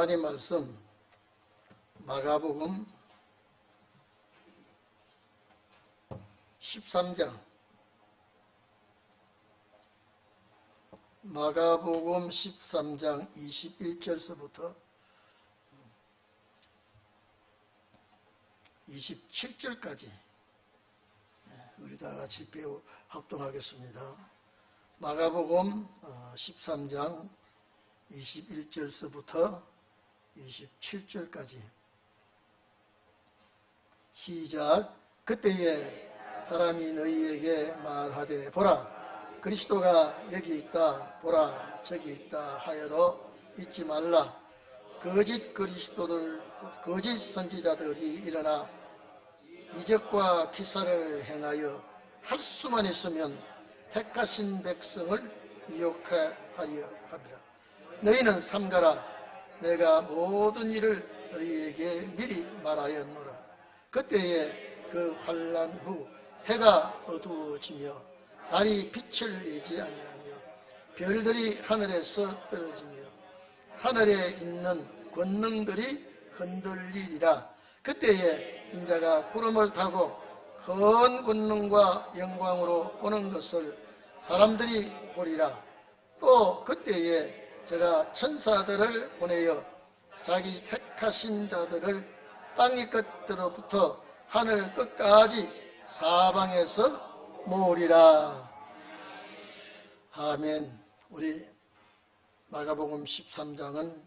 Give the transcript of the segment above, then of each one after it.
하나님 말씀 마가복음 13장 마가복음 13장 21절서부터 27절까지 우리 다 같이 합동하겠습니다. 마가복음 13장 21절서부터 27절까지 시작. 그때에 사람이 너희에게 말하되 보라 그리스도가 여기 있다 보라 저기 있다 하여도 믿지 말라. 거짓 그리스도들 거짓 선지자들이 일어나 이적과 기사를 행하여 할 수만 있으면 택하신 백성을 미혹하려 함이라. 너희는 삼가라. 내가 모든 일을 너희에게 미리 말하였노라. 그때에 그 환난 후 해가 어두워지며 달이 빛을 내지 아니하며 별들이 하늘에서 떨어지며 하늘에 있는 권능들이 흔들리리라. 그때에 인자가 구름을 타고 큰 권능과 영광으로 오는 것을 사람들이 보리라. 또 그때에 제가 천사들을 보내어 자기 택하신 자들을 땅의 끝으로부터 하늘 끝까지 사방에서 모으리라. 아멘. 우리 마가복음 13장은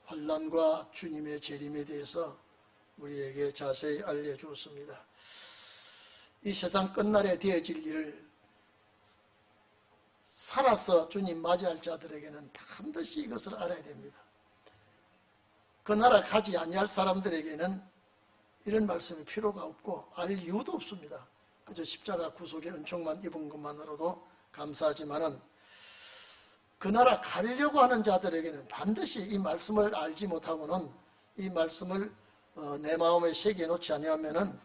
환난과 주님의 재림에 대해서 우리에게 자세히 알려주었습니다. 이 세상 끝날에 되어질 일을 살아서 주님 맞이할 자들에게는 반드시 이것을 알아야 됩니다. 그 나라 가지 아니할 사람들에게는 이런 말씀이 필요가 없고 알 이유도 없습니다. 그저 십자가 구속의 은총만 입은 것만으로도 감사하지만은 그 나라 가려고 하는 자들에게는 반드시 이 말씀을 알지 못하고는 이 말씀을 내 마음에 새겨 놓지 아니하면은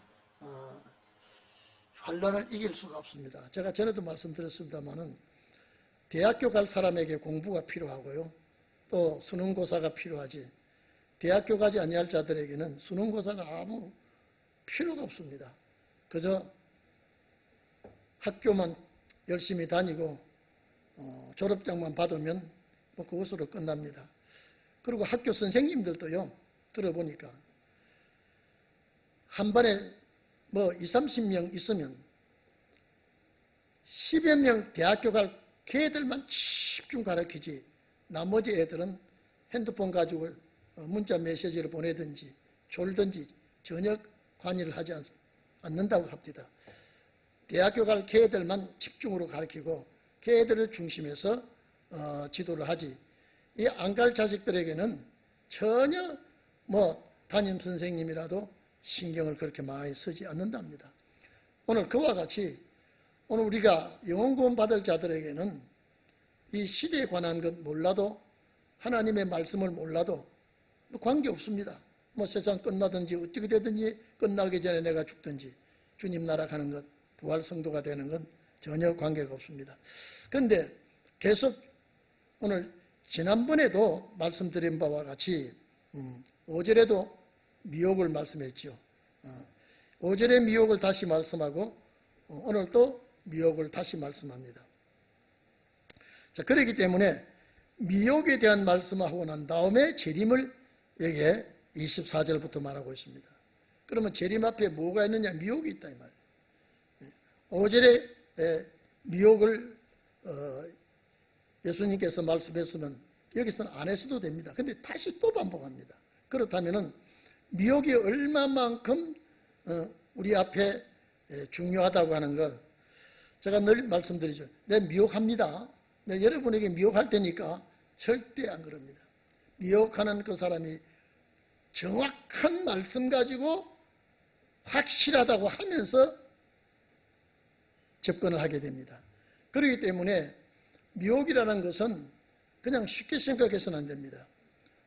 환난을 이길 수가 없습니다. 제가 전에도 말씀드렸습니다만은 대학교 갈 사람에게 공부가 필요하고요. 또 수능고사가 필요하지. 대학교 가지 아니할 자들에게는 수능고사가 아무 필요가 없습니다. 그저 학교만 열심히 다니고 졸업장만 받으면 뭐 그것으로 끝납니다. 그리고 학교 선생님들도요, 들어보니까 한 반에 뭐 20, 30명 있으면 10여 명 대학교 갈 걔들만 집중 가르치지 나머지 애들은 핸드폰 가지고 문자 메시지를 보내든지 졸든지 전혀 관여를 하지 않는다고 합니다. 대학교 갈 걔들만 집중으로 가르치고 걔들을 중심해서 지도를 하지 이 안 갈 자식들에게는 전혀 뭐 담임 선생님이라도 신경을 그렇게 많이 쓰지 않는답니다. 오늘 그와 같이 오늘 우리가 영혼구원 받을 자들에게는 이 시대에 관한 것 몰라도 하나님의 말씀을 몰라도 관계없습니다. 뭐 세상 끝나든지 어떻게 되든지 끝나기 전에 내가 죽든지 주님 나라 가는 것 부활 성도가 되는 건 전혀 관계가 없습니다. 그런데 계속 오늘 지난번에도 말씀드린 바와 같이 5절에도 미혹을 말씀했죠. 5절의 미혹을 다시 말씀하고 오늘 또 미혹을 다시 말씀합니다. 자, 그렇기 때문에 미혹에 대한 말씀을 하고 난 다음에 재림을 여기에 24절부터 말하고 있습니다. 그러면 재림 앞에 뭐가 있느냐? 미혹이 있다 이 말이에요. 5절에 미혹을 예수님께서 말씀했으면 여기서는 안 했어도 됩니다. 근데 다시 또 반복합니다. 그렇다면은 미혹이 얼마만큼 우리 앞에 중요하다고 하는 것 제가 늘 말씀드리죠. 내 미혹합니다. 내 여러분에게 미혹할 테니까 절대 안 그럽니다. 미혹하는 그 사람이 정확한 말씀 가지고 확실하다고 하면서 접근을 하게 됩니다. 그렇기 때문에 미혹이라는 것은 그냥 쉽게 생각해서는 안 됩니다.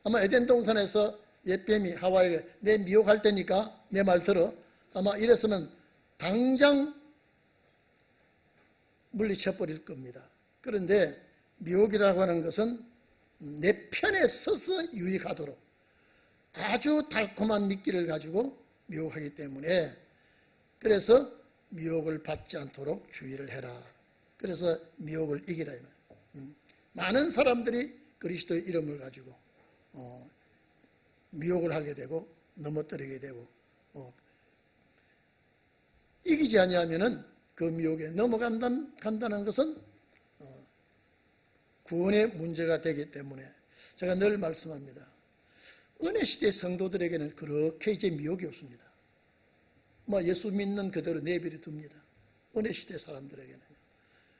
아마 에덴 동산에서 옛뱀이 하와에게 내 미혹할 테니까 내 말 들어 아마 이랬으면 당장 물리쳐버릴 겁니다. 그런데 미혹이라고 하는 것은 내 편에 서서 유익하도록 아주 달콤한 미끼를 가지고 미혹하기 때문에, 그래서 미혹을 받지 않도록 주의를 해라. 그래서 미혹을 이기라. 많은 사람들이 그리스도의 이름을 가지고 미혹을 하게 되고 넘어뜨리게 되고 이기지 아니하면은 그 미혹에 넘어간다는 것은 구원의 문제가 되기 때문에 제가 늘 말씀합니다. 은혜 시대 성도들에게는 그렇게 이제 미혹이 없습니다. 예수 믿는 그대로 내버려 둡니다. 은혜 시대 사람들에게는.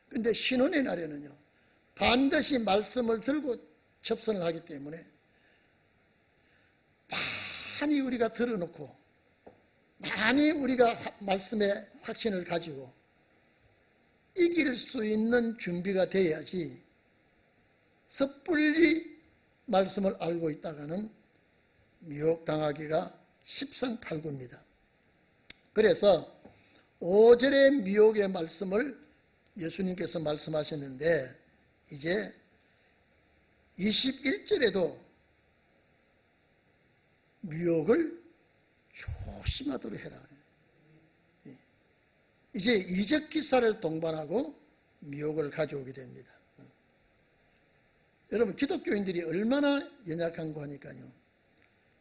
근데 신혼의 날에는요, 반드시 말씀을 들고 접선을 하기 때문에 많이 우리가 들어놓고 많이 우리가 말씀의 확신을 가지고 이길 수 있는 준비가 돼야지 섣불리 말씀을 알고 있다가는 미혹당하기가 십상팔구입니다. 그래서 5절의 미혹의 말씀을 예수님께서 말씀하셨는데 이제 21절에도 미혹을 조심하도록 해라. 이제 이적 기사를 동반하고 미혹을 가져오게 됩니다. 여러분, 기독교인들이 얼마나 연약한고 하니까요,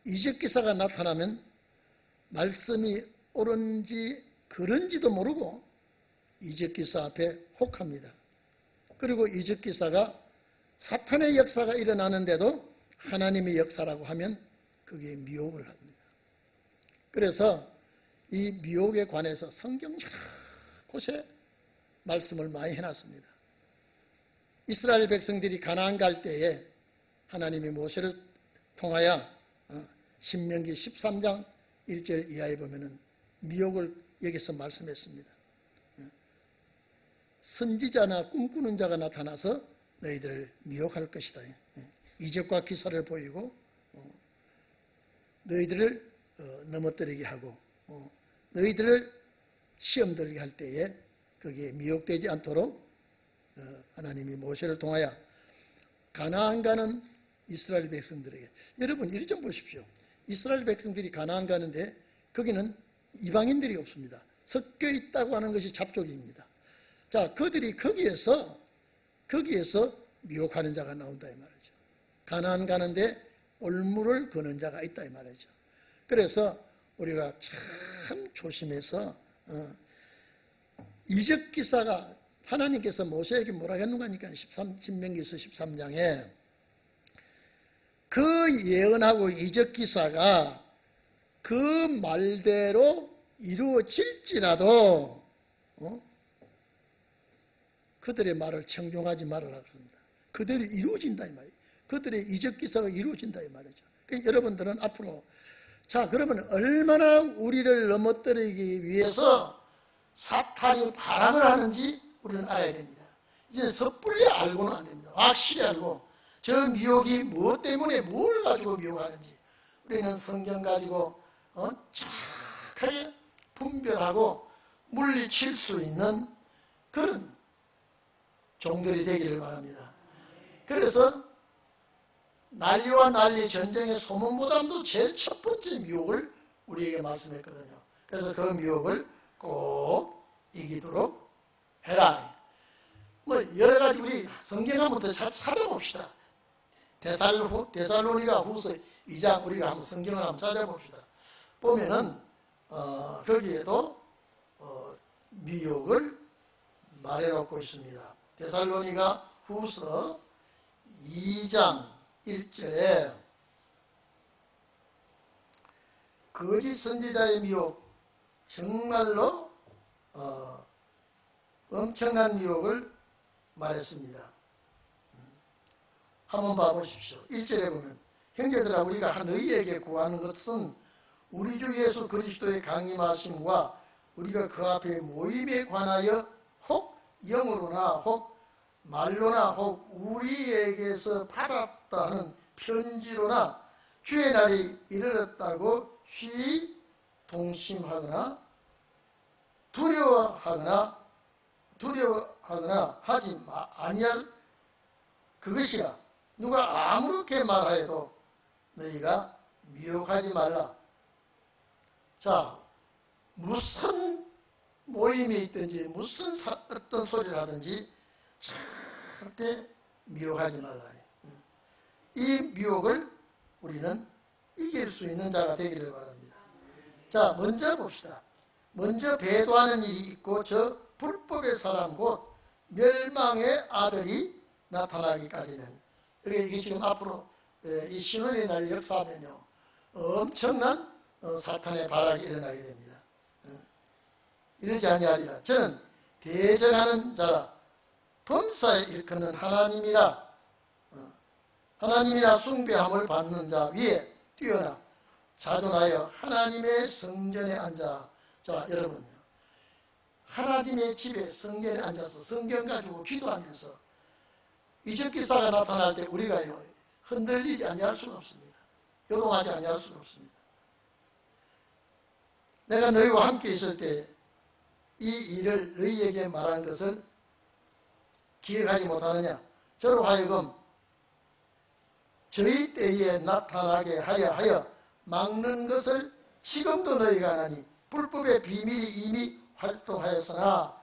이적 기사가 나타나면 말씀이 옳은지 그런지도 모르고 이적 기사 앞에 혹합니다. 그리고 이적 기사가 사탄의 역사가 일어나는데도 하나님의 역사라고 하면 그게 미혹을 합니다. 그래서 이 미혹에 관해서 성경 여러 곳에 말씀을 많이 해놨습니다. 이스라엘 백성들이 가나안 갈 때에 하나님이 모세를 통하여 신명기 13장 1절 이하에 보면은 미혹을 여기서 말씀했습니다. 선지자나 꿈꾸는 자가 나타나서 너희들을 미혹할 것이다. 이적과 기사를 보이고 너희들을 넘어뜨리게 하고 너희들을 시험 들게 할 때에 거기에 미혹되지 않도록 하나님이 모세를 통하여 가나안 가는 이스라엘 백성들에게, 여러분 이리 좀 보십시오. 이스라엘 백성들이 가나안 가는데 거기는 이방인들이 없습니다. 섞여 있다고 하는 것이 잡족입니다. 자, 그들이 거기에서 미혹하는 자가 나온다 이 말이죠. 가나안 가는데 올무를 거는 자가 있다 이 말이죠. 그래서 우리가 참 조심해서 이적 기사가 하나님께서 모세에게 뭐라 했는가 하니까 신명기서 13장에 그 예언하고 이적 기사가 그 말대로 이루어질지라도 그들의 말을 청종하지 말아라 그럽니다. 그대로 이루어진다 이 말이에요. 그들의 이적 기사가 이루어진다 이 말이죠. 그러니까 여러분들은 앞으로 자, 그러면 얼마나 우리를 넘어뜨리기 위해서 사탄이 발악을 하는지 우리는 알아야 됩니다. 이제 섣불리 알고는 안 됩니다. 확실히 알고 저 미혹이 무엇 때문에 뭘 가지고 미혹하는지 우리는 성경 가지고 정확하게 분별하고 물리칠 수 있는 그런 종들이 되기를 바랍니다. 그래서 난리와 난리 전쟁의 소문보다도 제일 첫 번째 미혹을 우리에게 말씀했거든요. 그래서 그 미혹을 꼭 이기도록 해라. 여러 가지 우리 성경 한번 더 찾아봅시다. 데살로니가 후서 2장 우리가 한번 성경을 한번 찾아봅시다. 보면은 거기에도 미혹을 말해놓고 있습니다. 데살로니가 후서 2장 1절에 거짓 선지자의 미혹, 정말로 엄청난 미혹을 말했습니다. 한번 봐보십시오. 1절에 보면 형제들아 우리가 너희에게 구하는 것은 우리 주 예수 그리스도의 강림하심과 우리가 그 앞에 모임에 관하여 혹 영으로나 혹 말로나 혹 우리에게서 받았다는 편지로나 주의 날이 이르렀다고 쉬이 동심하거나 두려워하거나 하지 아니할 그것이라. 누가 아무렇게 말하여도 너희가 미혹하지 말라. 자, 무슨 모임이 있든지 무슨 어떤 소리를 하든지 절대 미혹하지 말라. 이 미혹을 우리는 이길 수 있는 자가 되기를 바랍니다. 자, 먼저 봅시다. 먼저 배도하는 일이 있고 저 불법의 사람 곧 멸망의 아들이 나타나기까지는, 이게 지금 앞으로 이 신혼의 날 역사하면요 엄청난 사탄의 발악이 일어나게 됩니다. 이러지 아니하리라. 저는 대적하는 자라 범사에 일컫는 하나님이라 숭배함을 받는 자 위에 뛰어나 자존하여 하나님의 성전에 앉아. 자, 여러분, 하나님의 집에 성전에 앉아서 성경 가지고 기도하면서 이적 기사가 나타날 때 우리가요 흔들리지 아니할 수가 없습니다. 요동하지 아니할 수가 없습니다. 내가 너희와 함께 있을 때 이 일을 너희에게 말한 것을 기억하지 못하느냐. 저로 하여금 저희 때에 나타나게 하여 막는 것을 지금도 너희가 아나니 불법의 비밀이 이미 활동하였으나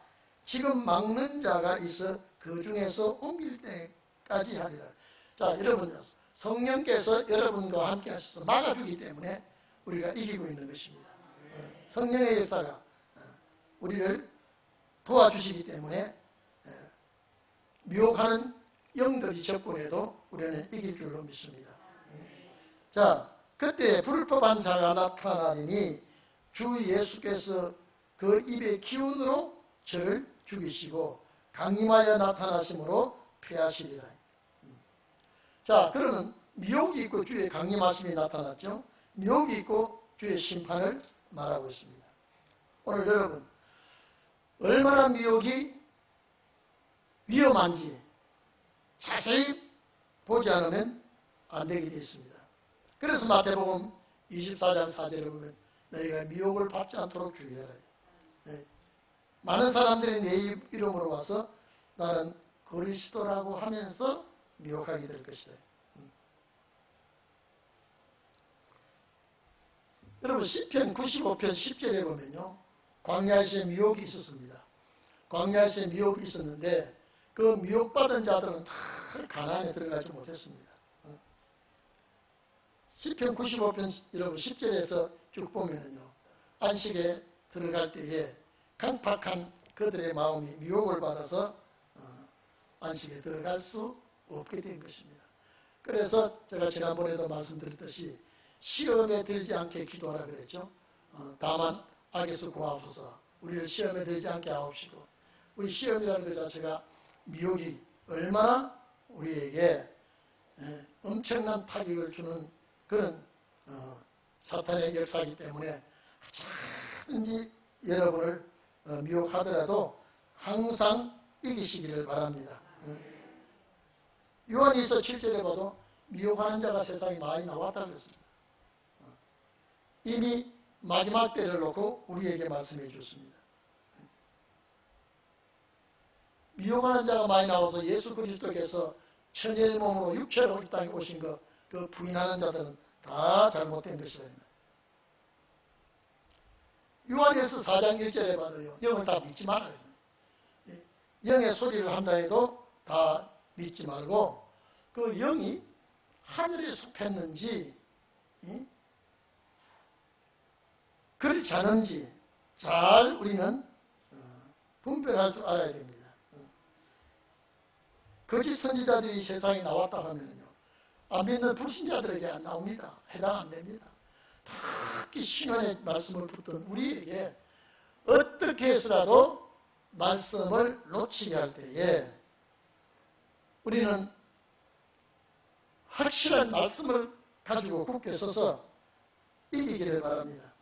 지금 막는 자가 있어 그 중에서 옮길 때까지 하리라. 자, 여러분요, 성령께서 여러분과 함께 하셔서 막아주기 때문에 우리가 이기고 있는 것입니다. 성령의 역사가 우리를 도와주시기 때문에 미혹하는 영들이 접근해도 우리는 이길 줄로 믿습니다. 자, 그때 불법한 자가 나타나니 주 예수께서 그 입의 기운으로 저를 죽이시고 강림하여 나타나심으로 패하시리라. 자, 그러면 미혹이 있고 주의 강림하심이 나타났죠. 미혹이 있고 주의 심판을 말하고 있습니다. 오늘 여러분, 얼마나 미혹이 위험한지 자세히 보지 않으면 안 되게 되어 있습니다. 그래서 마태복음 24장 4절에 보면 너희가 미혹을 받지 않도록 주의해라. 많은 사람들이 내 이름으로 와서 나는 그리스도라고 하면서 미혹하게 될 것이다. 여러분, 시편 95편 10절에 보면요 광야에서 미혹이 있었습니다. 광야에서 미혹이 있었는데 그 미혹받은 자들은 다 가나안에 들어가지 못했습니다. 시편 95편 여러분 10절에서 쭉 보면요 안식에 들어갈 때에 강팍한 그들의 마음이 미혹을 받아서 안식에 들어갈 수 없게 된 것입니다. 그래서 제가 지난번에도 말씀드렸듯이 시험에 들지 않게 기도하라 그랬죠. 다만 악에서 구하옵소서. 우리를 시험에 들지 않게 하옵시고. 우리 시험이라는 것 자체가 미혹이 얼마나 우리에게 엄청난 타격을 주는 그런 사탄의 역사이기 때문에 얼마든지 여러분을 미혹하더라도 항상 이기시기를 바랍니다. 요한일서 7절에 봐도 미혹하는 자가 세상에 많이 나왔다고 했습니다. 이미 마지막 때를 놓고 우리에게 말씀해 줬습니다. 미혹하는 자가 많이 나와서 예수 그리스도께서 천의 몸으로 육체로 이 땅에 오신 것, 그 부인하는 자들은 다 잘못된 것이라. 요한일서 4장 1절에 봐도요 영을 다 믿지 말아요. 영의 소리를 한다 해도 다 믿지 말고 그 영이 하늘에 속했는지 그렇지 않은지 잘 우리는 분별할 줄 알아야 됩니다. 거짓 선지자들이 세상에 나왔다 하면요 안 믿는 불신자들에게 안 나옵니다. 해당 안 됩니다. 특히 신앙의 말씀을 붙든 우리에게 어떻게 해서라도 말씀을 놓치게 할 때에 우리는 확실한 말씀을 가지고 굳게 서서 이기기를 바랍니다.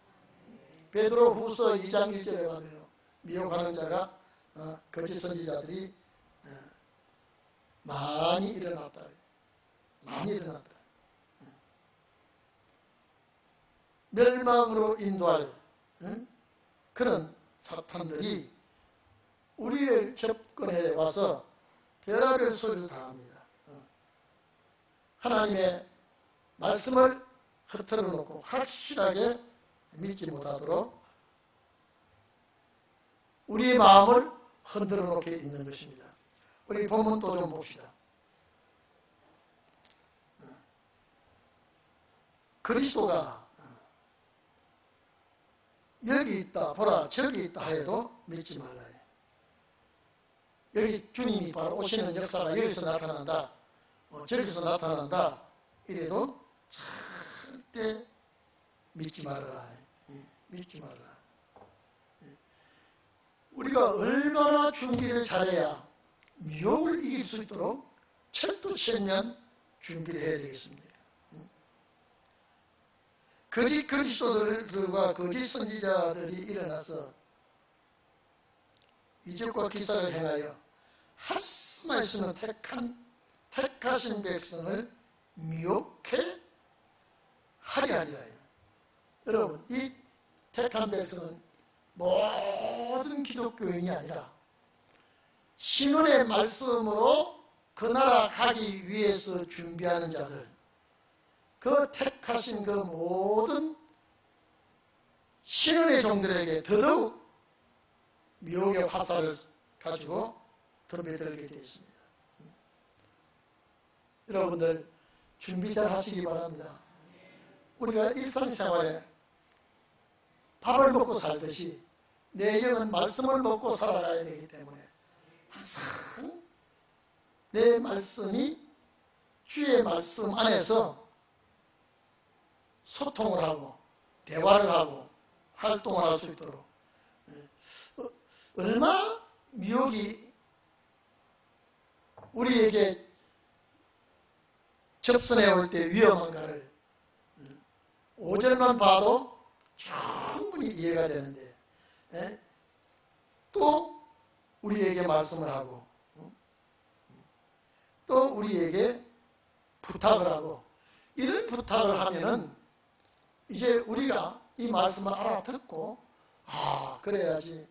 베드로 후서 2장 1절에 봐도요 미혹하는 자가 거짓 선지자들이 많이 일어났다. 많이 일어났다. 멸망으로 인도할 그런 사탄들이 우리를 접근해 와서 별의별 소리를 다 합니다. 하나님의 말씀을 흐트러 놓고 확실하게 믿지 못하도록 우리의 마음을 흔들어 놓게 있는 것입니다. 우리 본문 또 좀 봅시다. 그리스도가 여기 있다, 보라, 저기 있다 해도 믿지 말아요. 여기 주님이 바로 오시는 역사가 여기서 나타난다, 저기서 나타난다 이래도 절대 믿지 말아라. 믿지 말아라. 우리가 얼마나 준비를 잘해야 미혹을 이길 수 있도록 철두철미한 준비를 해야 되겠습니다. 거짓 그리스도들과 거짓 선지자들이 일어나서 이적과 기사를 행하여 할 수만 있으면 택하신 백성을 미혹해 하려 하리라요. 여러분, 이 택한 백성은 모든 기독교인이 아니라 신원의 말씀으로 그 나라 가기 위해서 준비하는 자들, 그 택하신 그 모든 신원의 종들에게 더더욱 미혹의 화살을 가지고 덤벼들게 되어 있습니다. 여러분들 준비 잘 하시기 바랍니다. 우리가 일상생활에 밥을 먹고 살듯이 내 영은 말씀을 먹고 살아가야 되기 때문에 항상 내 말씀이 주의 말씀 안에서 소통을 하고 대화를 하고 활동을 할 수 있도록, 얼마나 미혹이 우리에게 접선해 올 때 위험한가를 5절만 봐도 충분히 이해가 되는데, 또 우리에게 말씀을 하고 또 우리에게 부탁을 하고, 이런 부탁을 하면은 이제 우리가 이 말씀을 알아듣고, 그래야지,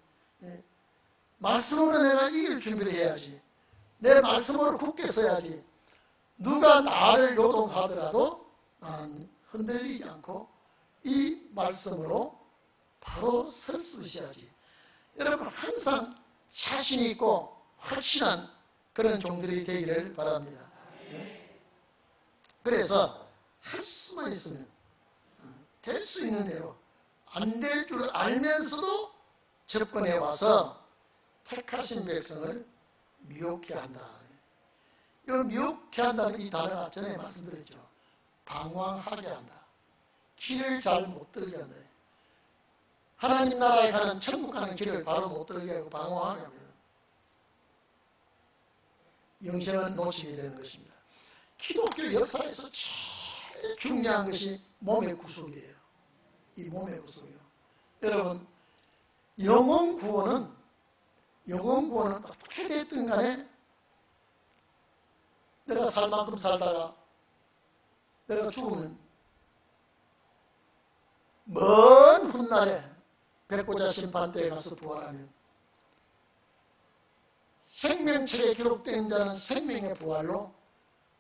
말씀으로 내가 이길 준비를 해야지, 내 말씀으로 굳게 서야지, 누가 나를 요동하더라도 나는 흔들리지 않고 이 말씀으로 바로 설 수 있어야지. 여러분, 항상 자신 있고 확실한 그런 종들이 되기를 바랍니다. 그래서 할 수만 있으면 될 수 있는 대로, 안 될 줄 알면서도 접근해 와서 택하신 백성을 미혹해 한다. 이 미혹해 한다는 이 단어가 전에 말씀드렸죠. 방황하게 한다. 길을 잘 못 들게 한다. 하나님 나라에 가는, 천국 가는 길을 바로 못 들게 하고 방황하게 하면 영생은 놓치게 되는 것입니다. 기독교 역사에서 제일 중요한 것이 몸의 구속이에요. 이 몸의 구속이요. 여러분, 영혼 구원은 어떻게 됐든 간에 내가 살 만큼 살다가 내가 죽으면 먼 훗날에 백보자 심판대에 가서 부활하면 생명책에 기록된 자는 생명의 부활로,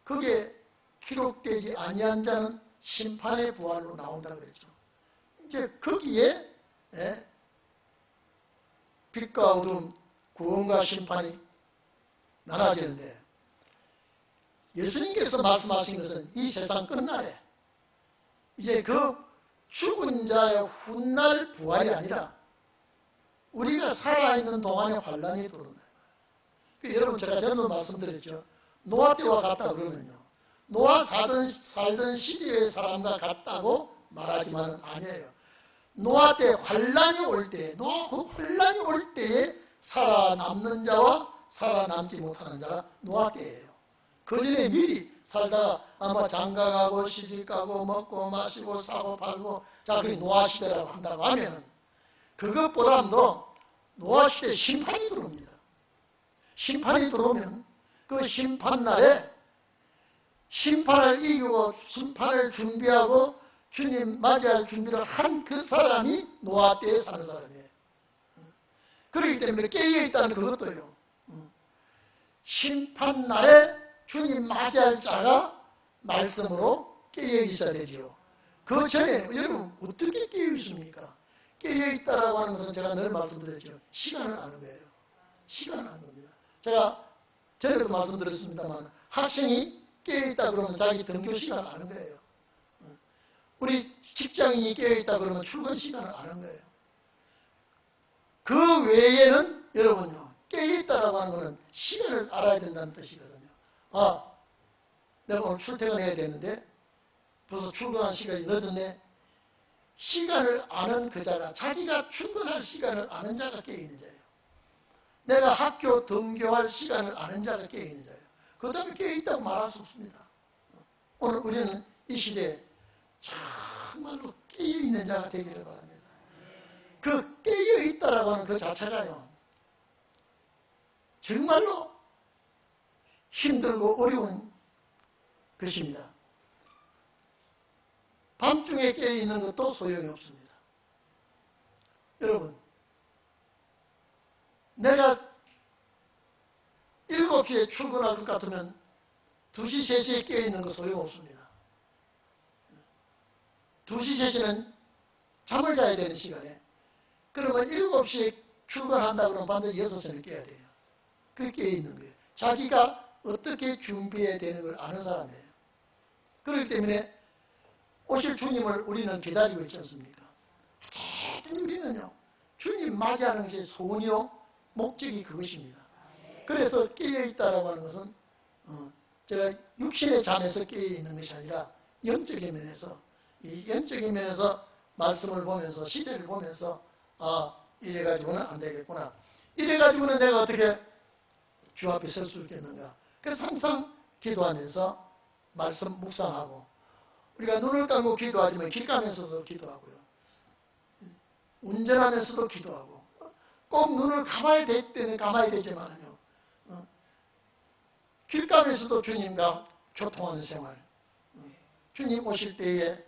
그게 기록되지 아니한 자는 심판의 부활로 나온다고 그랬죠. 이제 거기에 빛과 어둠, 구원과 심판이 나눠지는데, 예수님께서 말씀하신 것은 이 세상 끝날에 이제 그 죽은 자의 훗날 부활이 아니라 우리가 살아있는 동안에 환란이 들어온다. 여러분, 제가 전에도 말씀드렸죠. 노아 때와 같다 그러면요, 노아 살던 시대의 사람과 같다고 말하지만 아니에요. 노아 때 환란이 올 때, 그 환란이 올 때에 살아남는 자와 살아남지 못하는 자가 노아 때예요. 그 전에 미리 살다가 아마 장가가고 시집가고 먹고 마시고 사고 팔고, 자, 그게 노아 시대라고 한다고 하면, 그것보다도 노아 시대 심판이 들어옵니다. 심판이 들어오면 그 심판날에 심판을 이기고 심판을 준비하고 주님 맞이할 준비를 한 그 사람이 노아 때에 사는 사람이에요. 그렇기 때문에 깨어있다는 그것도요, 심판날에 주님 맞이할 자가 말씀으로 깨어 있어야 되죠. 그 전에 여러분 어떻게 깨어 있습니까? 깨어 있다라고 하는 것은 제가 늘 말씀드렸죠. 시간을 아는 거예요. 시간을 아는 겁니다. 제가 전에도 말씀드렸습니다만 학생이 깨어 있다 그러면 자기 등교 시간을 아는 거예요. 우리 직장인이 깨어 있다 그러면 출근 시간을 아는 거예요. 그 외에는 여러분요, 깨어 있다라고 하는 것은 시간을 알아야 된다는 뜻이거든요. 아, 내가 오늘 출퇴근해야 되는데 벌써 출근할 시간이 늦었네. 시간을 아는 그 자가, 자기가 출근할 시간을 아는 자가 깨어있는 자예요. 내가 학교 등교할 시간을 아는 자가 깨어있는 자예요. 그 다음에 깨어있다고 말할 수 없습니다. 오늘 우리는 이 시대에 정말로 깨어있는 자가 되기를 바랍니다. 그 깨어있다라고 하는 그 자체가요, 정말로 힘들고 어려운 것입니다. 밤중에 깨어있는 것도 소용이 없습니다. 여러분, 내가 7시에 출근할 것 같으면 2시, 3시에 깨어있는 거 소용없습니다. 2시, 3시는 잠을 자야 되는 시간에, 그러면 7시에 출근한다 그러면 반드시 6시는 깨야 돼요. 그게 깨어있는 거예요. 자기가 어떻게 준비해야 되는 걸 아는 사람이에요. 그렇기 때문에 오실 주님을 우리는 기다리고 있지 않습니까? 어쨌든 우리는요, 주님 맞이하는 것이 소원이요, 목적이 그것입니다. 그래서 깨어있다라고 하는 것은 제가 육신의 잠에서 깨어있는 것이 아니라 영적인 면에서, 이 영적인 면에서 말씀을 보면서, 시대를 보면서, 아, 이래가지고는 안 되겠구나, 이래가지고는 내가 어떻게 주 앞에 설 수 있겠는가. 그래서 항상 기도하면서 말씀 묵상하고, 우리가 눈을 감고 기도하지만 길 가면서도 기도하고요, 운전하면서도 기도하고, 꼭 눈을 감아야 될 때는 감아야 되지만요, 길 가면서도 주님과 교통하는 생활, 주님 오실 때에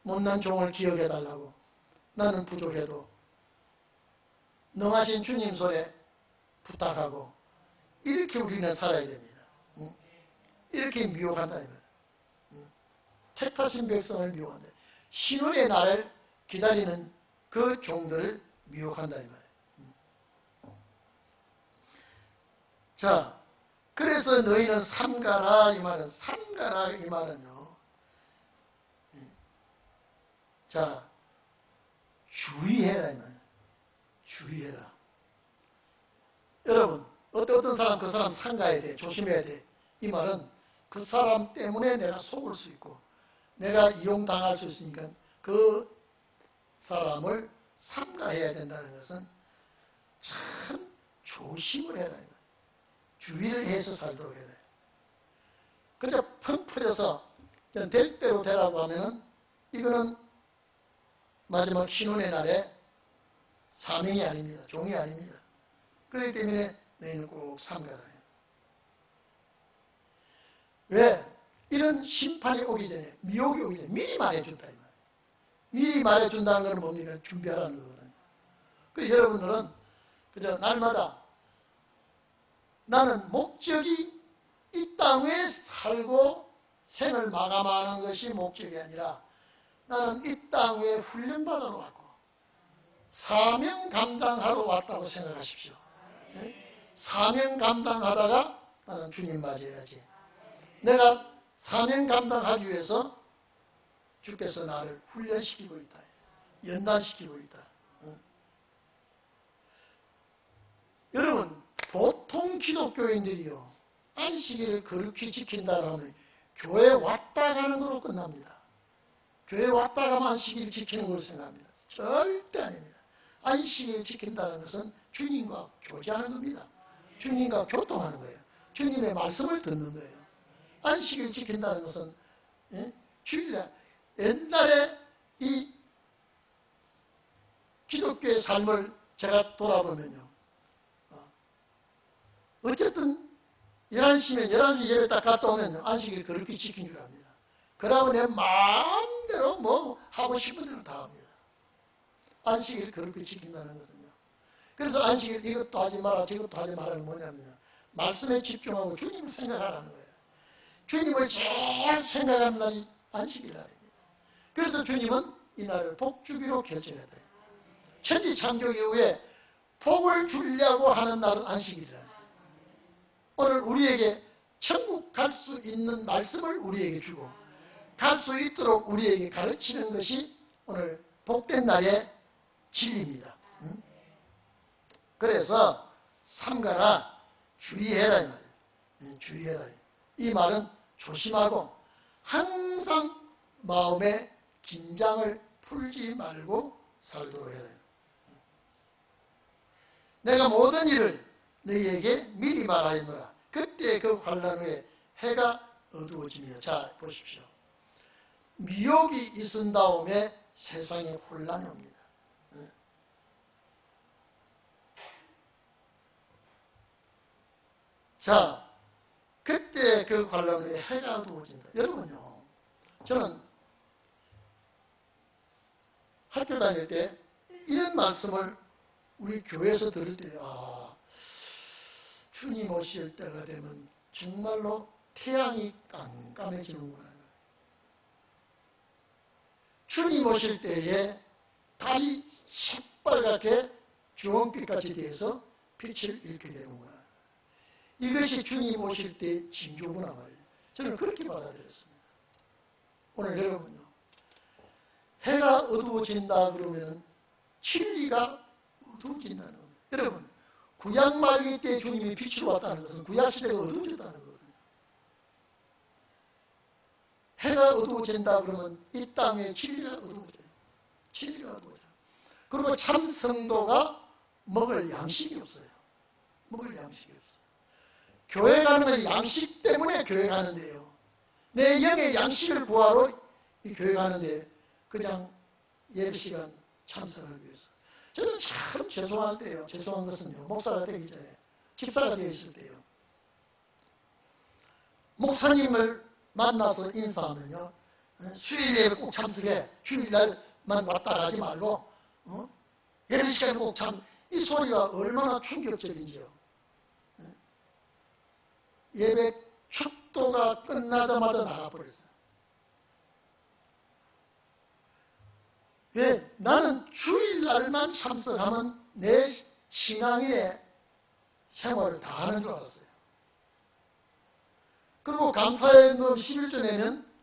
못난 종을 기억해 달라고, 나는 부족해도 능하신 주님 손에 부탁하고, 이렇게 우리는 살아야 됩니다. 이렇게 미혹한다 이 말이에요. 택하신 백성을 미혹한다. 신혼의 날을 기다리는 그 종들을 미혹한다 이 말이에요. 자, 그래서 너희는 삼가라 이 말은, 삼가라 이 말은요, 자, 주의해라 이 말이에요. 주의해라. 여러분, 어떤 사람 그 사람 삼가야 돼, 조심해야 돼. 이 말은 그 사람 때문에 내가 속을 수 있고 내가 이용당할 수 있으니까 그 사람을 삼가해야 된다는 것은 참 조심을 해라, 주의를 해서 살도록 해라. 그저 펑 퍼져서 될 대로 되라고 하면은 이거는 마지막 신혼의 날에 사명이 아닙니다. 종이 아닙니다. 그렇기 때문에 너희는 꼭 삼가라. 왜? 이런 심판이 오기 전에, 미혹이 오기 전에 미리 말해준다 이 말이에요. 미리 말해준다는 것은 뭡니까? 준비하라는 거거든요. 그래서 여러분들은 그저 날마다 나는 목적이 이 땅에 살고 생을 마감하는 것이 목적이 아니라 나는 이 땅에 훈련받으러 왔고 사명 감당하러 왔다고 생각하십시오. 네? 사명 감당하다가 나는 주님 맞이해야지. 내가 사명 감당하기 위해서 주께서 나를 훈련시키고 있다, 연단시키고 있다. 여러분, 보통 기독교인들이요, 안식일을 그렇게 지킨다라면 교회 왔다 가는 거로 끝납니다. 교회 왔다 가면 안식일 지키는 걸로 생각합니다. 절대 아닙니다. 안식일 지킨다는 것은 주님과 교제하는 겁니다. 주님과 교통하는 거예요. 주님의 말씀을 듣는 거예요. 안식일 지킨다는 것은, 주일날, 옛날에 이 기독교의 삶을 제가 돌아보면요, 어쨌든 11시면 11시 예배 딱 갔다 오면요, 안식일 그렇게 지킨 줄 압니다. 그러고 내 마음대로 뭐 하고 싶은 대로 다 합니다. 안식일 그렇게 지킨다는 거거든요. 그래서 안식일 이것도 하지 마라 저것도 하지 마라는 뭐냐면요, 말씀에 집중하고 주님을 생각하라는 거예요. 주님을 제일 생각하는 날이 안식일 날입니다. 그래서 주님은 이 날을 복주기로 결정했다. 천지 창조 이후에 복을 주려고 하는 날은 안식일이라. 오늘 우리에게 천국 갈 수 있는 말씀을 우리에게 주고 갈 수 있도록 우리에게 가르치는 것이 오늘 복된 날의 진리입니다. 그래서 삼가라, 주의해라 이 말이에요. 주의해라. 이 말은 조심하고 항상 마음의 긴장을 풀지 말고 살도록 해라. 내가 모든 일을 너희에게 미리 말하였노라. 그때 그 환난 후에 해가 어두워지며. 자 보십시오. 미혹이 있은 다음에 세상에 혼란이 옵니다. 자, 그때 그 환난 후에 해가 어두워진다. 여러분요, 저는 학교 다닐 때 이런 말씀을 우리 교회에서 들을 때, 주님 오실 때가 되면 정말로 태양이 깜깜해지는구나. 주님 오실 때에 달이 새빨갛게 주홍빛같이 되어서 빛을 잃게 되는구나. 이것이 주님 오실 때의 징조구나 말이에요. 저는 그렇게 받아들였습니다. 오늘 여러분요, 해가 어두워진다 그러면 진리가 어두워진다는 겁니다. 여러분, 구약 말기 때 주님이 빛으로 왔다는 것은 구약 시대가 어두워졌다는 거거든요. 해가 어두워진다 그러면 이 땅에 진리가 어두워져요. 진리가 어두워져요. 그리고 참 성도가 먹을 양식이 없어요. 먹을 양식이 없어요. 교회 가는 건 양식 때문에 교회 가는데요, 내 영의 양식을 구하러 이 교회 가는데 그냥 예배 시간 참석하기 위해서. 저는 참 죄송할 때요, 죄송한 것은요, 목사가 되기 전에 집사가 되어 있을 때요, 목사님을 만나서 인사하면요, 수요일 예배 꼭 참석해, 주일날만 왔다 가지 말고 예배 시간에 꼭 이 소리가 얼마나 충격적인지요. 예배 축도가 끝나자마자 나가버렸어요. 왜? 나는 주일날만 참석하면 내 신앙인의 생활을 다 하는 줄 알았어요. 그리고 감사예금 11조 내면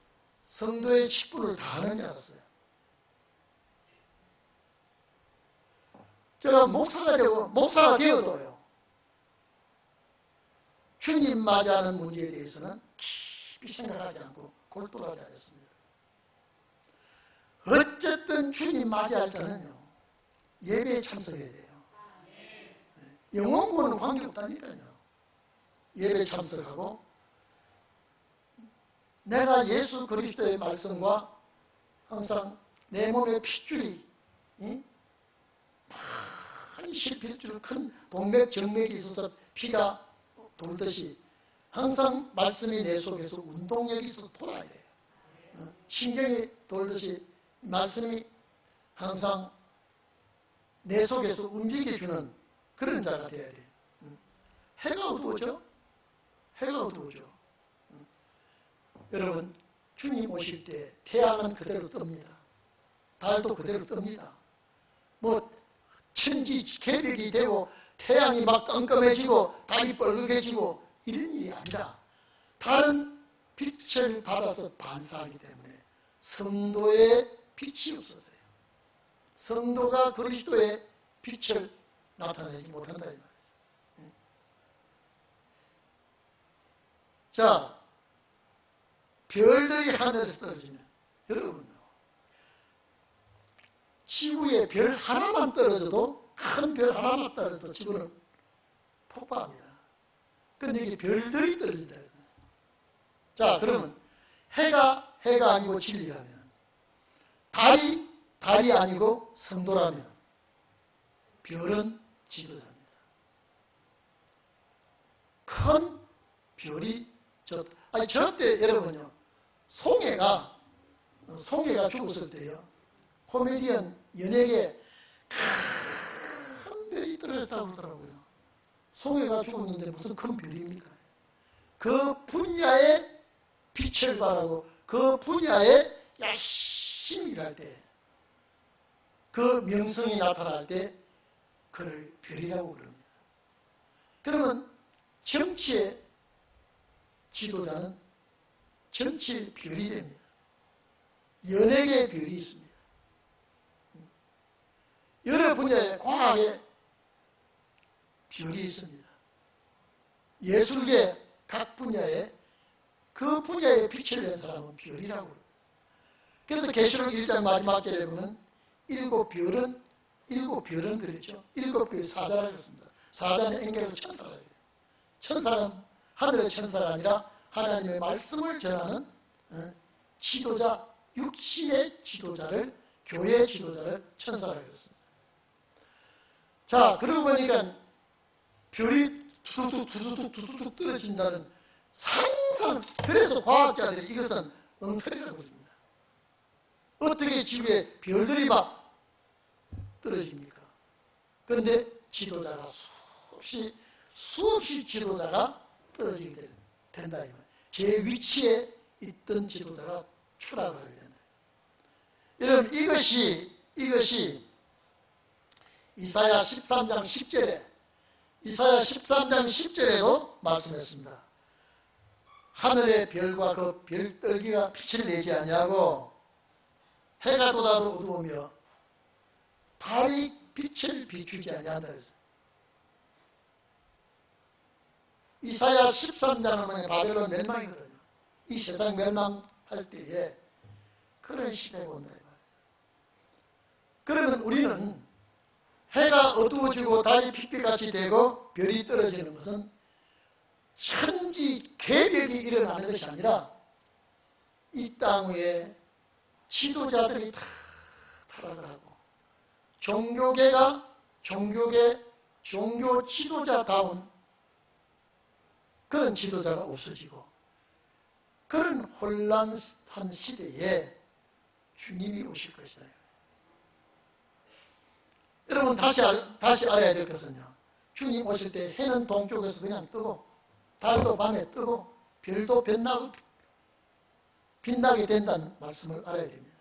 성도의 직분을 다 하는 줄 알았어요. 제가 목사가 되어도요, 주님 맞이하는 문제에 대해서는 깊이 생각하지 않고 골똘하지 않았습니다. 어쨌든 주님 맞이할 자는요, 예배에 참석해야 돼요. 영혼과는 관계없다니까요. 예배에 참석하고 내가 예수 그리스도의 말씀과 항상 내 몸에 핏줄이 많이 실필 줄 큰 동맥 정맥이 있어서 피가 돌듯이 항상 말씀이 내 속에서 운동력이 있어서 돌아야 돼요. 신경이 돌듯이 말씀이 항상 내 속에서 움직여주는 그런 자가 되어야 돼요. 해가 어두워져? 해가 어두워져. 여러분, 주님 오실 때 태양은 그대로 뜹니다. 달도 그대로 뜹니다. 뭐 천지 개벽이 되고 태양이 막 깜깜해지고 달이 뻘겋해지고 이런 일이 아니라 다른 빛을 받아서 반사하기 때문에 성도의 빛이 없어져요. 성도가 그리스도의 빛을 나타내지 못한다 이 말이에요. 자, 별들이 하늘에서 떨어지면, 여러분요, 지구에 별 하나만 떨어져도, 큰 별 하나만 떨어져도 지구는 폭파합니다. 그런데 이게 별들이 떨어진다. 자, 그러면 해가 아니고 진리라면, 달이 아니고 성도라면, 별은 지도자입니다. 큰 별이 저때 여러분요, 송해가 죽었을 때요, 코미디언 연예계 큰 별이 떨어졌다고 그러더라고요. 송해가 죽었는데 무슨 큰 별입니까? 그 분야의 빛을 발하고 그 분야에 열심히 일할 때, 그 명성이 나타날 때 그를 별이라고 그럽니다. 그러면 정치의 지도자는 정치의 별이 됩니다. 여러 개의 별이 있습니다. 여러 분야의 과학의 별이 있습니다. 예술계 각 분야에 그 분야에 빛을 낸 사람은 별이라고 합니다. 그래서 계시록 1장 마지막 절에 보면 일곱 별은 그랬죠. 일곱 별의 사자라고 했습니다. 사자는 앵겔로 천사라고 해요. 천사는 하늘의 천사가 아니라 하나님의 말씀을 전하는 지도자, 육신의 지도자를, 교회의 지도자를 천사라고 했습니다. 자, 그러고 보니까 별이 두둑둑 떨어진다는 상상, 그래서 과학자들이 이것은 엉터리라고 그럽니다. 어떻게 지구에 별들이 막 떨어집니까? 그런데 지도자가 수없이 지도자가 떨어지게 된다. 제 위치에 있던 지도자가 추락하게 된다. 여러분, 이것이 이사야 13장 10절에도 말씀했습니다. 하늘의 별과 그 별떨기가 빛을 내지 아니하고 해가 돋아도 어두우며 달이 빛을 비추지 아니한다 그랬어요. 이사야 13장은 바벨론 멸망이거든요. 이 세상 멸망할 때에 그런 시대가 온다. 그러면 우리는 해가 어두워지고 달이 핏빛같이 되고 별이 떨어지는 것은 천지 개벽이 일어나는 것이 아니라 이 땅 위에 지도자들이 다 타락을 하고 종교계가 종교 지도자다운 그런 지도자가 없어지고 그런 혼란한 시대에 주님이 오실 것이다. 여러분, 다시 알아야 될 것은요, 주님 오실 때 해는 동쪽에서 그냥 뜨고 달도 밤에 뜨고 별도 빛나게 된다는 말씀을 알아야 됩니다.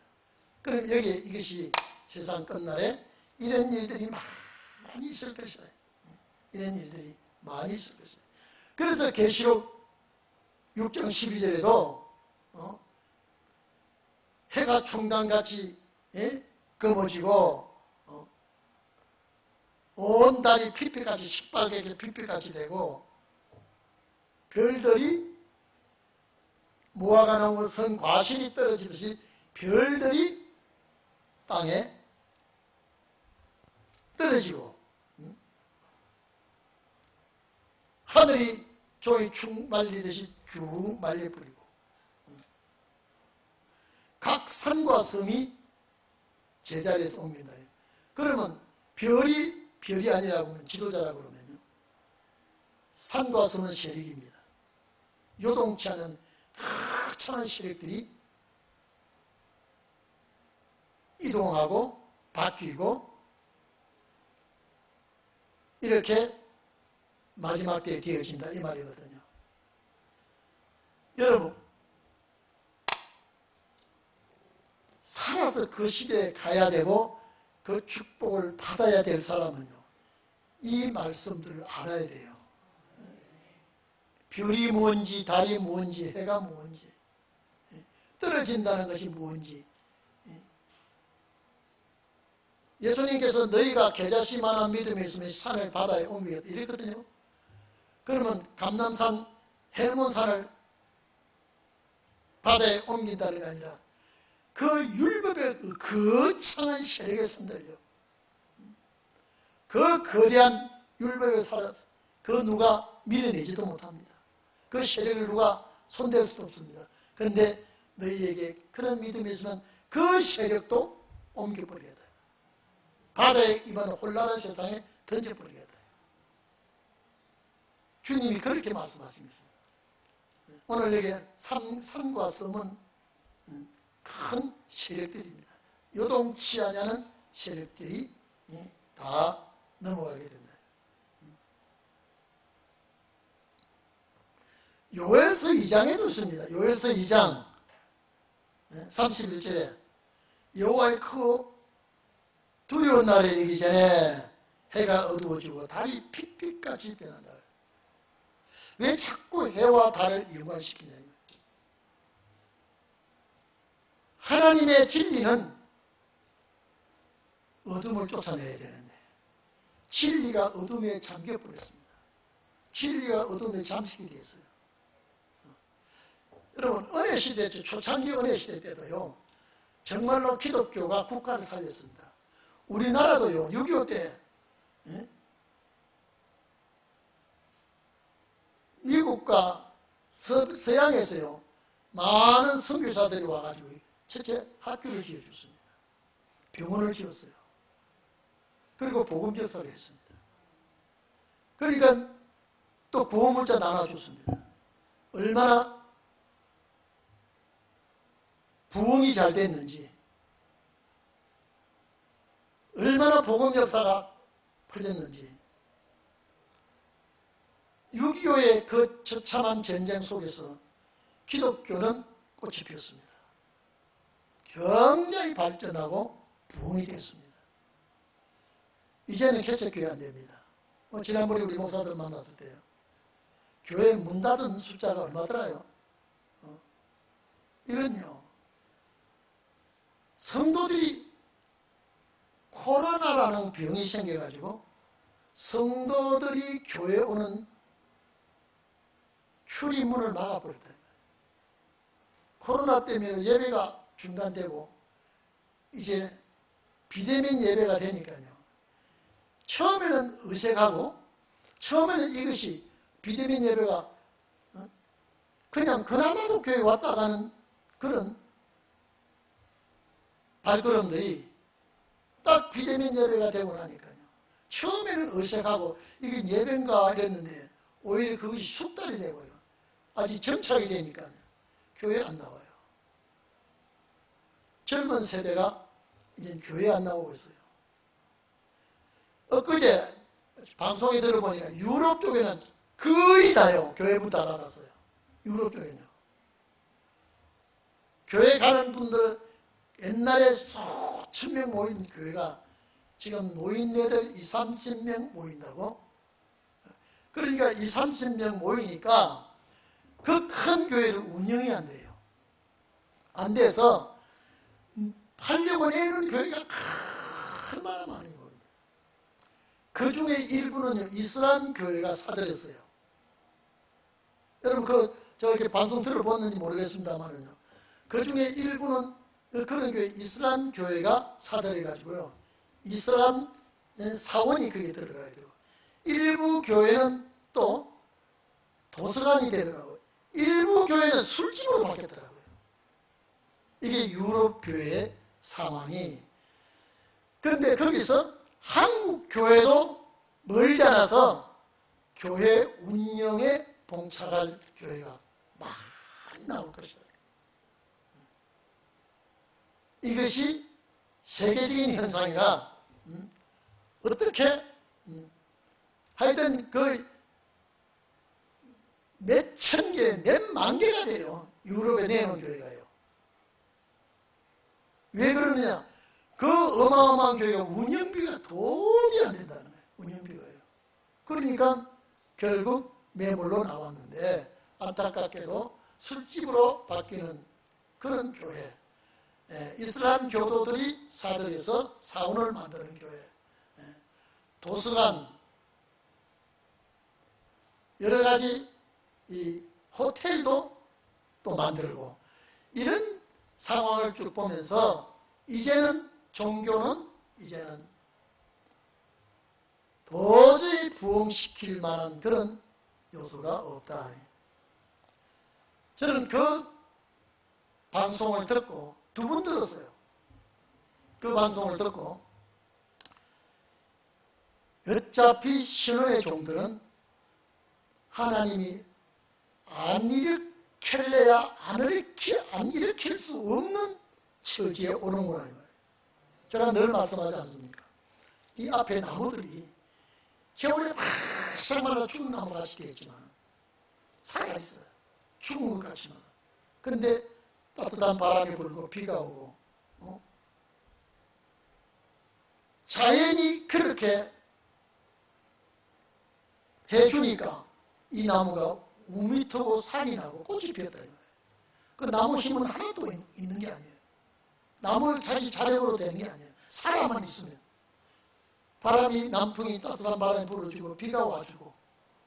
그럼 여기에 이것이 세상 끝날에 이런 일들이 많이 있을 것이다. 이런 일들이 많이 있을 것이다. 그래서 계시록 6장 12절에도 해가 총단같이 검어지고 온 달이 핏빛같이 식발개게 핏빛같이 되고 별들이 무화과 나무 선 과실이 떨어지듯이 별들이 땅에 떨어지고 하늘이 종이 축 말리듯이 쭉 말려버리고 각 산과 섬이 제자리에서 옮긴다. 그러면 별이 아니라고 하면 지도자라고 그러면요, 산과 섬은 세력입니다. 요동치 않은 거창한 세력들이 이동하고 바뀌고 이렇게 마지막 때에 되어진다 이 말이거든요. 여러분, 살아서 그 시대에 가야 되고 그 축복을 받아야 될 사람은요, 이 말씀들을 알아야 돼요. 별이 뭔지, 달이 뭔지, 해가 뭔지, 떨어진다는 것이 뭔지. 예수님께서 너희가 겨자씨만한 믿음이 있으면 산을 바다에 옮기겠다 이랬거든요. 그러면 감람산, 헬몬산을 바다에 옮긴다는 게 아니라 그 율법의 그 거창한 세력에 손들려 그 거대한 율법에 살아서 그 누가 밀어내지도 못합니다. 그 세력을 누가 손댈 수도 없습니다. 그런데 너희에게 그런 믿음이 있으면 그 세력도 옮겨버리겠다. 바다에 임하는 혼란한 세상에 던져버리겠다. 주님이 그렇게 말씀하십니다. 오늘 여기 산과 섬은 큰 세력들입니다. 요동치 않는 세력들이 다 넘어가게 된다. 요엘서 2장에 좋습니다. 요엘서 2장 31절에 여호와의 크고 두려운 날에 이르기 전에 해가 어두워지고 달이 핏빛같이 변한다. 왜 자꾸 해와 달을 연관시키냐. 하나님의 진리는 어둠을 쫓아내야 되는데 진리가 어둠에 잠겨버렸습니다. 진리가 어둠에 잠식이 됐어요. 여러분, 은혜시대, 초창기 은혜시대 때도요, 정말로 기독교가 국가를 살렸습니다. 우리나라도요, 6.25 때 미국과 서양에서요 많은 선교사들이 와가지고 첫째 학교를 지어줬습니다. 병원을 지었어요. 그리고 복음 역사를 했습니다. 그러니까 또 구호문자 나눠줬습니다. 얼마나 부흥이 잘 됐는지, 얼마나 복음 역사가 퍼졌는지, 6.25의 그 처참한 전쟁 속에서 기독교는 꽃이 피었습니다. 굉장히 발전하고 부흥이 됐습니다. 이제는 개척교회 안 됩니다. 지난번에 우리 목사들 만났을 때요, 교회 문 닫은 숫자가 얼마더라요? 이건요, 성도들이 코로나라는 병이 생겨가지고 성도들이 교회 오는 출입문을 막아버렸다. 코로나 때문에 예배가 중단되고 이제 비대면 예배가 되니까요, 처음에는 의색하고 처음에는 이것이 비대면 예배가 그냥 그나마도 교회 왔다 가는 그런 발걸음들이 딱 비대면 예배가 되고 나니까요, 처음에는 의색하고 이게 예배인가 이랬는데 오히려 그것이 숙달이 되고요, 아직 정착이 되니까 교회 안 나와요. 젊은 세대가 이제 교회 안 나오고 있어요. 엊그제 방송에 들어보니까 유럽 쪽에는 거의 다요, 교회 문 닫았어요. 유럽 쪽에는요. 교회 가는 분들, 옛날에 수천 명 모인 교회가 지금 노인네들 20-30명 모인다고? 그러니까 20-30명 모이니까 그 큰 교회를 운영이 안 돼요. 안 돼서 하려고 내는 교회가 얼마나 많은 겁니다. 그 중에 일부는요, 이슬람 교회가 사들였어요. 여러분, 저렇게 방송 들어봤는지 모르겠습니다만은요, 그 중에 일부는 그런 교회, 이슬람 교회가 사들여가지고요, 이슬람 사원이 거기에 들어가야 되고, 일부 교회는 또 도서관이 들어가고, 일부 교회는 술집으로 바뀌었더라고요. 이게 유럽 교회의 상황이. 그런데 거기서 한국 교회도 멀지 않아서 교회 운영에 봉착할 교회가 많이 나올 것이다. 이것이 세계적인 현상이라 어떻게 하여튼 그 몇 천 개, 몇 만 개가 돼요. 유럽에 내놓은 교회가요. 왜 그러느냐? 그 어마어마한 교회가 운영비가 도저히 안 된다는 거예요. 운영비가요. 그러니까 결국 매물로 나왔는데, 안타깝게도 술집으로 바뀌는 그런 교회, 이슬람 교도들이 사들여서 사원을 만드는 교회, 도서관, 여러 가지 이 호텔도 또 만들고, 이런 상황을 쭉 보면서 이제는 종교는 이제는 도저히 부흥시킬 만한 그런 요소가 없다. 저는 그 방송을 듣고 두 번 들었어요. 그 방송을 듣고 어차피 신혼의 종들은 하나님이 안 일으킬래야 안 일으킬 수 없는 처지에 오는구나. 제가 늘 말씀하지 않습니까? 이 앞에 나무들이 겨울에 바싹 말라 죽은 나무같이 되어 있지만 살아있어요. 죽은 것 같지만, 그런데 따뜻한 바람이 불고 비가 오고, 자연이 그렇게 해주니까 이 나무가 우미 트고 상이 나고 꽃이 피었다. 그 나무 힘은 하나도 있는 게 아니에요. 나무 자기 자력으로 되는 게 아니에요. 사람만 있으면. 바람이, 남풍이, 따뜻한 바람이 불어주고 비가 와주고,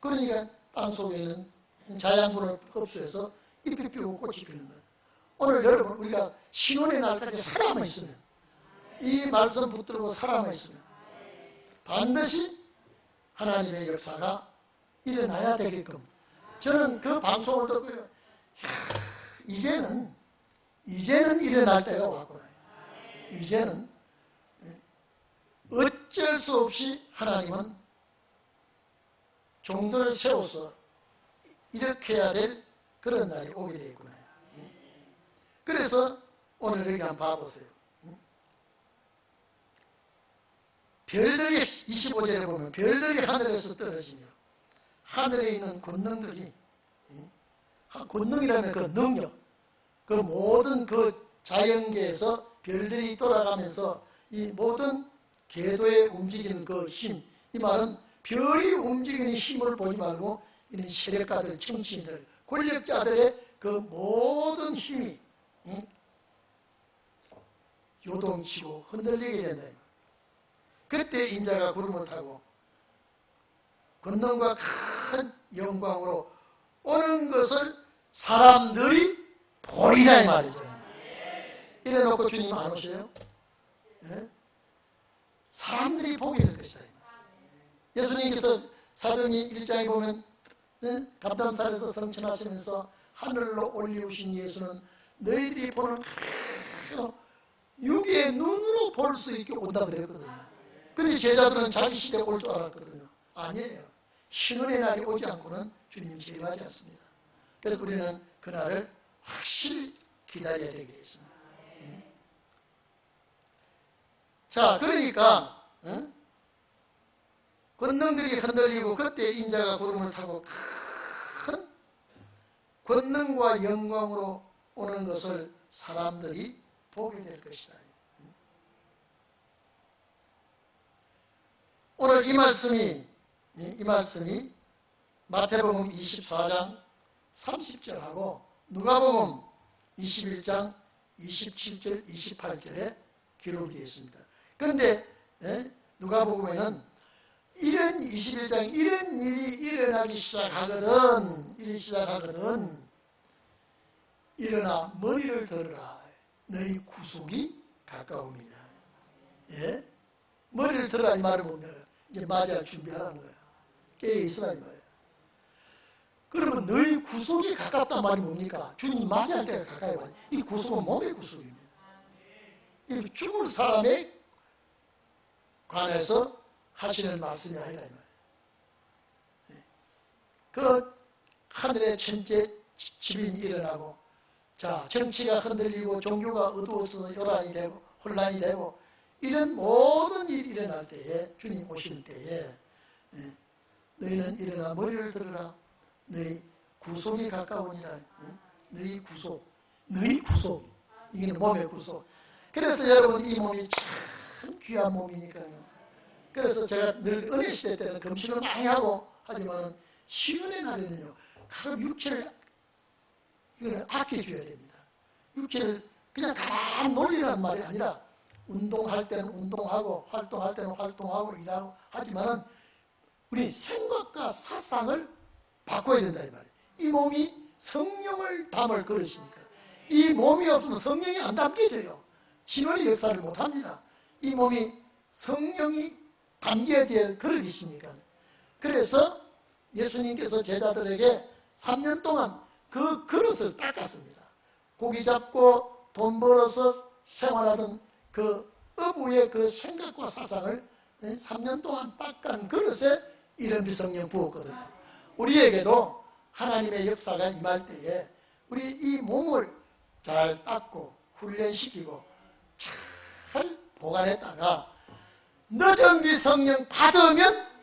그러니까 땅속에는 자양분을 흡수해서 잎이 피고 꽃이 피는 거예요. 오늘 여러분, 우리가 신혼의 날까지 살아만 있으면, 이 말씀 붙들고 살아만 있으면 반드시 하나님의 역사가 일어나야 되게끔, 저는 그 방송을 듣고 이제는 일어날 때가 왔구나. 이제는 어쩔 수 없이 하나님은 종들을 세워서 일으켜야 될 그런 날이 오게 되겠구나. 그래서 오늘 여기 한번 봐보세요. 별들이 25절에 보면 별들이 하늘에서 떨어지며 하늘에 있는 권능들이, 권능이라면 그 능력, 그 모든 그 자연계에서 별들이 돌아가면서 이 모든 궤도에 움직이는 그 힘, 이 말은 별이 움직이는 힘을 보지 말고 이런 세력가들, 정치인들, 권력자들의 그 모든 힘이 요동치고 흔들리게 된다. 그때 인자가 구름을 타고 권능과 큰 영광으로 오는 것을 사람들이 보리라 이 말이죠. 이래놓고 주님 안 오세요? 예? 사람들이 보게 될 것이다. 예수님께서 사도행 1장에 보면 감람산에서 성천하시면서 하늘로 올리우신 예수는 너희들이 보는 육의 눈으로 볼 수 있게 온다 그랬거든요. 그런데 제자들은 자기 시대에 올 줄 알았거든요. 아니에요. 신혼의 날이 오지 않고는 주님 재림하지 않습니다. 그래서 우리는 그날을 확실히 기다려야 되겠습니다. 자, 그러니까 권능들이 흔들리고 그때 인자가 구름을 타고 큰 권능과 영광으로 오는 것을 사람들이 보게 될 것이다. 오늘 이 말씀이 마태복음 24장 30절하고 누가복음 21장 27절 28절에 기록이 되어 있습니다. 그런데 누가복음에는 이런 21장 이런 일이 일어나기 시작하거든 일어나 머리를 들어라, 너희 구속이 가까우니라. 예? 머리를 들어라 이 말은 뭐냐, 이제 맞이할 준비하라는 거야. 깨어있으라 이 말이야. 그러면 너희 구속이 가깝단 말이 뭡니까? 주님 맞이할 때가 가까이 와요. 이 구속은 몸의 구속입니다. 이 죽을 사람에 관해서 하시는 말씀이 아니라 이 말이에요. 그 하늘의 천재 지변이 일어나고, 자, 정치가 흔들리고 종교가 어두워서 요란이 되고 혼란이 되고 이런 모든 일이 일어날 때에, 주님 오실 때에 너희는 일어나 머리를 들어라, 너희 구속이 가까우니라. 너희 구속, 이게 몸의 구속. 그래서 여러분 이 몸이 참 귀한 몸이니까요. 그래서 제가 늘 은혜 시대 때는 금식을 많이 하고 하지만 시련의 날에는요, 가끔 육체를 이거를 아껴줘야 됩니다. 육체를 그냥 가만 놀리라는 말이 아니라 운동할 때는 운동하고 활동할 때는 활동하고 일하고 하지만 우리 생각과 사상을 바꿔야 된다 이 말이에요. 이 몸이 성령을 담을 그릇이니까 이 몸이 없으면 성령이 안 담겨져요. 신원의 역사를 못합니다. 이 몸이 성령이 담겨야 될 그릇이시니까. 그래서 예수님께서 제자들에게 3년 동안 그 그릇을 닦았습니다. 고기 잡고 돈 벌어서 생활하는 그 어부의 그 생각과 사상을 3년 동안 닦은 그릇에 이름이 성령 부었거든요. 우리에게도 하나님의 역사가 임할 때에 우리 이 몸을 잘 닦고 훈련시키고 잘 보관했다가 늦은 비 성령 받으면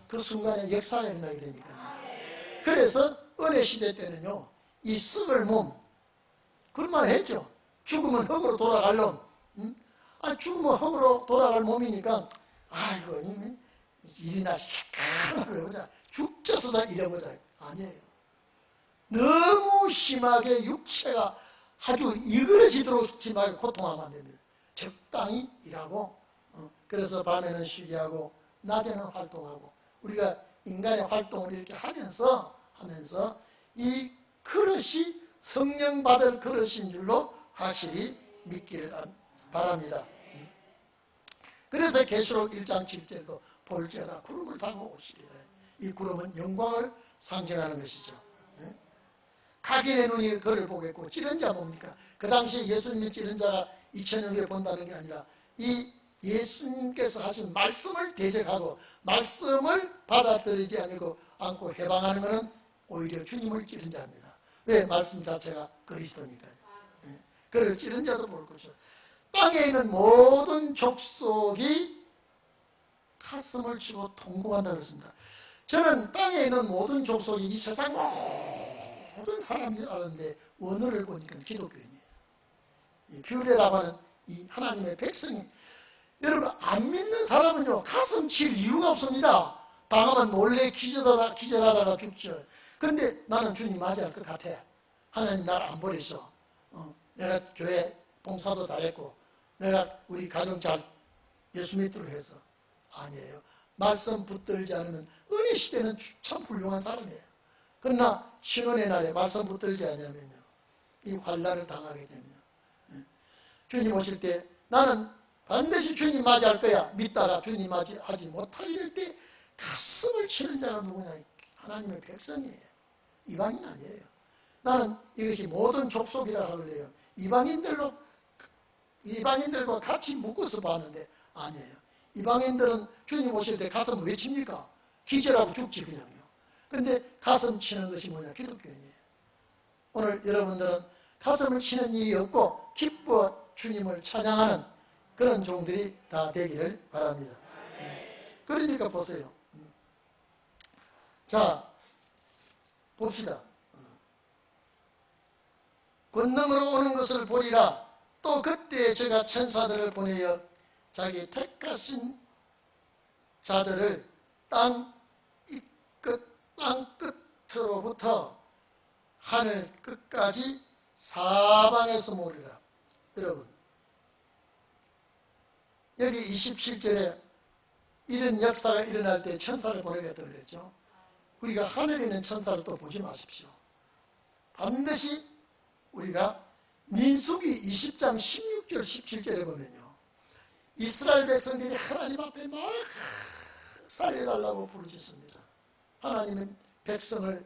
그 순간에 역사가 일어나게 되니까. 그래서 은혜 시대 때는요, 이 썩을 몸, 그런 말 했죠. 죽으면 흙으로 돌아갈 놈. 응? 죽으면 흙으로 돌아갈 몸이니까 아이고 일이나 시원하게 해보자. 죽져서 다 일해보자. 아니에요. 너무 심하게 육체가 아주 이그러지도록 심하게 고통하면 안 됩니다. 적당히 일하고, 그래서 밤에는 쉬게 하고 낮에는 활동하고, 우리가 인간의 활동을 이렇게 하면서 이 그릇이 성령 받을 그릇인 줄로 확실히 믿기를 바랍니다. 그래서 계시록 1장 7절도 볼지어다 구름을 타고 오시리라. 이 구름은 영광을 상징하는 것이죠. 각인의 눈이 그를 보겠고, 찌른 자 뭡니까? 그 당시에 예수님이 찌른 자가 2000년 후에 본다는 게 아니라 이 예수님께서 하신 말씀을 대적하고 말씀을 받아들이지 않고 해방하는 것은 오히려 주님을 찌른 자입니다. 왜? 말씀 자체가 그리스도니까요. 그를 찌른 자도 볼 것이죠. 땅에 있는 모든 족속이 가슴을 치고 통곡한다 그랬습니다. 저는 땅에 있는 모든 족속이 이 세상 모든 사람들이 아는데 원어를 보니까 기독교인이에요. 뷰레라고 하는 이 하나님의 백성이, 여러분 안 믿는 사람은요 가슴 칠 이유가 없습니다. 당하면 놀래 기절하다가 죽죠. 근데 나는 주님 맞이할 것 같아. 하나님 나를 안 버리셔. 내가 교회 봉사도 다 했고 내가 우리 가정 잘 예수 믿도록 해서. 아니에요. 말씀 붙들지 않으면 은혜 시대는 참 훌륭한 사람이에요. 그러나 신원의 날에 말씀 붙들지 않으면요 이 환난을 당하게 됩니다. 주님 오실 때 나는 반드시 주님 맞이할 거야 믿다가 주님 맞이하지 못하게 될 때 가슴을 치는 자가 누구냐? 하나님의 백성이에요. 이방인 아니에요. 나는 이것이 모든 족속이라고 그래요. 이방인들과 같이 묶어서 봤는데 아니에요. 이방인들은 주님 오실 때 가슴 왜 칩니까? 기절하고 죽지 그냥요. 그런데 가슴 치는 것이 뭐냐? 기독교인이에요. 오늘 여러분들은 가슴을 치는 일이 없고 기뻐 주님을 찬양하는 그런 종들이 다 되기를 바랍니다. 그러니까 보세요. 자, 봅시다. 권능으로 오는 것을 보리라. 또 그때 제가 천사들을 보내어 자기 택하신 자들을 땅 끝으로부터 하늘 끝까지 사방에서 모으리라. 여러분 여기 27절에 이런 역사가 일어날 때 천사를 보내겠다고 그랬죠. 우리가 하늘에 있는 천사를 또 보지 마십시오. 반드시 우리가 민수기 20장 16절 17절에 보면요 이스라엘 백성들이 하나님 앞에 막 살려달라고 부르짖습니다. 하나님의 백성을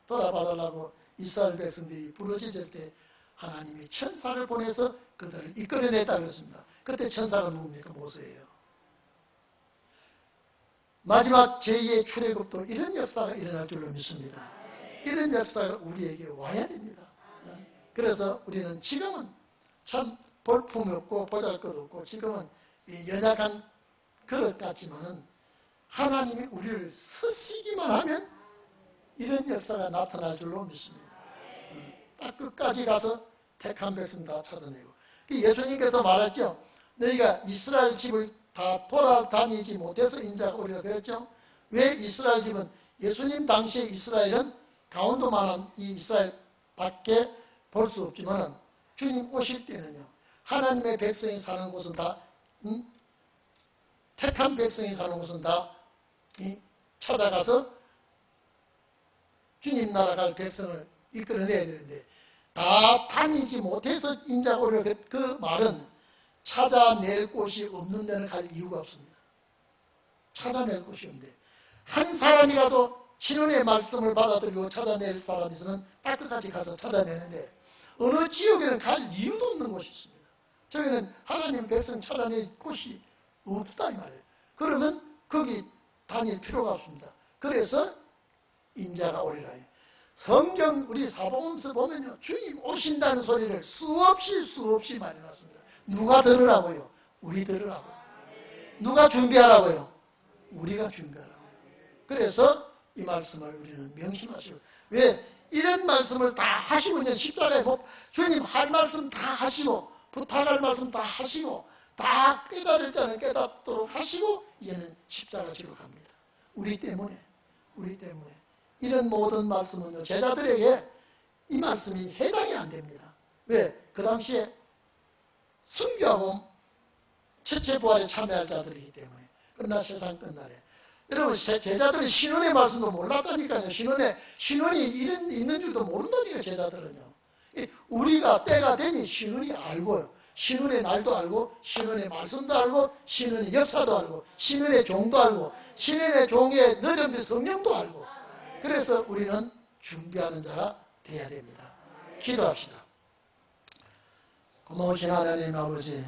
돌아봐달라고 이스라엘 백성들이 부르짖을 때 하나님이 천사를 보내서 그들을 이끌어냈다 그랬습니다. 그때 천사가 누굽니까? 모세예요. 마지막 제2의 출애굽도 이런 역사가 일어날 줄로 믿습니다. 이런 역사가 우리에게 와야 됩니다. 그래서 우리는 지금은 참 볼품이 없고 보잘것없고 지금은 연약한 그릇 같지만은 하나님이 우리를 쓰시기만 하면 이런 역사가 나타날 줄로 믿습니다. 딱 끝까지 가서 택한 백성 다 찾아내고, 예수님께서 말했죠. 너희가 이스라엘 집을 다 돌아다니지 못해서 인자가 오리라 그랬죠. 왜 이스라엘 집은? 예수님 당시에 이스라엘은 강원도만한 이 이스라엘 밖에 볼 수 없지만 주님 오실 때는요 하나님의 백성이 사는 곳은 다 택한 백성이 사는 곳은 다 찾아가서 주님 나라 갈 백성을 이끌어내야 되는데 다 다니지 못해서 인자가 오리라 그 말은 찾아낼 곳이 없는 데는 갈 이유가 없습니다. 찾아낼 곳이 없는데 한 사람이라도 신원의 말씀을 받아들이고 찾아낼 사람이 있으면 딱 끝까지 가서 찾아내는데 어느 지역에는 갈 이유도 없는 곳이 있습니다. 저희는 하나님 백성 찾아낼 곳이 없다 이 말이에요. 그러면 거기 다닐 필요가 없습니다. 그래서 인자가 오리라. 성경 우리 사복음서 보면요 주님 오신다는 소리를 수없이 많이 났습니다. 누가 들으라고요? 우리 들으라고요. 누가 준비하라고요? 우리가 준비하라고요. 그래서 이 말씀을 우리는 명심하시고, 왜? 이런 말씀을 다 하시고 이제 십자가에 주님 할 말씀 다 하시고 부탁할 말씀 다 하시고 다 깨달을 자는 깨닫도록 하시고 이제는 십자가 지러 갑니다. 우리 때문에 이런 모든 말씀은요 제자들에게 이 말씀이 해당이 안 됩니다. 왜? 그 당시에 순교하고 첫째 부활에 참여할 자들이기 때문에. 그러나 세상 끝날에 여러분 제자들이 신원의 말씀도 몰랐다니까요. 신원이 있는 줄도 모른다니까요. 제자들은요. 우리가 때가 되니 신원이 알고요. 신원의 날도 알고 신원의 말씀도 알고 신원의 역사도 알고 신원의 종도 알고 신원의 종의 늦은 성령도 알고. 그래서 우리는 준비하는 자가 되어야 됩니다. 기도합시다. 고마우신 하나님 아버지,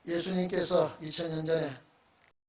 예수님께서 2000년 전에